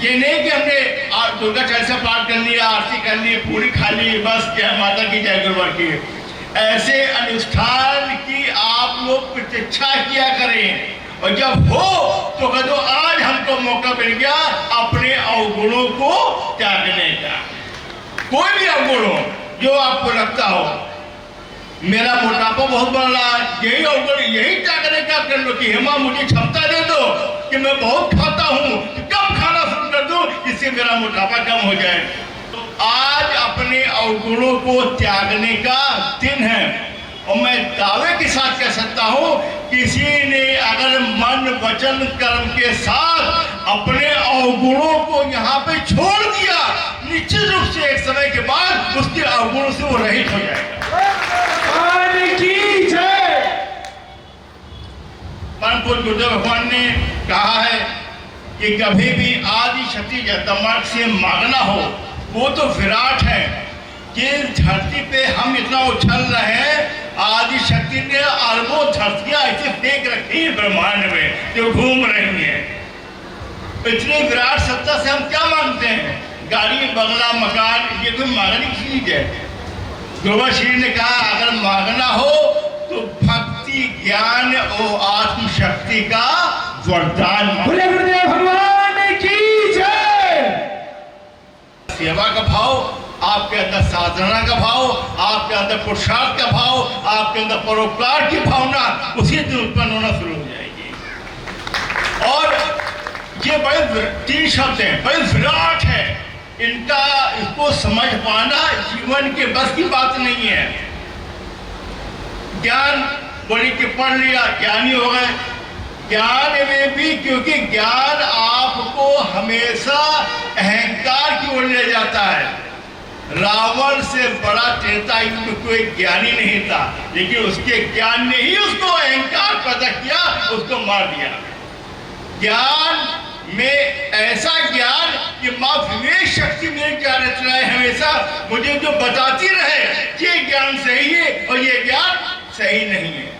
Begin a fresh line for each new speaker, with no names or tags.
ये नहीं कि हमने दुर्गा चालीसा पाठ कर लिया, आरती कर ली, पूरी खा ली, बस जय माता की जय गुरुवार की। ऐसे अनुष्ठान की आप लोग प्रतीक्षा किया करें और जब हो तो कह दो आज हमको मौका मिल गया अपने अवगुणों को त्यागने का। कोई भी अवगुण हो जो आपको लगता हो, मेरा मोटापा बहुत बढ़ रहा है, यही अवगुण यही त्यागने का कर लो कि हेमा मुझे क्षमता दे दो कि मैं बहुत खाता हूँ, कम खाना शुरू कर दूं इससे मेरा मोटापा कम हो जाए। तो आज अपने अपने अवगुणों को त्यागने का दिन है। और मैं दावे के साथ कह सकता हूं, किसी ने अगर मन वचन कर्म के साथ अपने अवगुणों को यहाँ पे छोड़ दिया, निश्चित रूप से एक समय के बाद उसके अवगुणों से वो रहित हो जाएगा। परम पूज्य गुरुदेव भगवान ने कहा है कि कभी भी आदि शक्ति जगदम्बा से मांगना हो, वो तो विराट है कि धरती पे हम इतना उछल रहे हैं, आदि शक्ति ने अरबों धरतियां ऐसे फेंक रखी है ब्रह्मांड में जो घूम रही है। इतनी विराट सत्ता से हम क्या मांगते हैं? गाड़ी, बंगला, मकान, ये कोई मांगने की चीज है? गुरु श्री ने कहा अगर मांगना हो तो भक्ति, ज्ञान और आत्म शक्ति का वरदान
बोले गुरुदेव भगवान की जय।
सेवा का भाव, आपके अंदर साधना का भाव, आपके अंदर पुरुषार्थ का भाव, आपके अंदर परोपकार की भावना उसी दिन उत्पन्न होना शुरू हो जाएगी। और ये बड़े 3 शब्द हैं, बड़े विराट है, इनका इसको समझ पाना जीवन के बस की बात नहीं है। ज्ञान बोली कि पढ़ लिया ज्ञानी हो गए, ज्ञान में भी, क्योंकि ज्ञान आपको हमेशा अहंकार की ओर ले जाता है। रावण से बड़ा त्रेता युग में कोई ज्ञानी नहीं था, लेकिन उसके ज्ञान ने ही उसको अहंकार पैदा किया, उसको मार दिया। ज्ञान में ऐसा ज्ञान कि माँ विवेक शक्ति मेरे क्या रचना है, हमेशा मुझे जो बताती रहे ये ज्ञान सही है और ये ज्ञान सही नहीं है।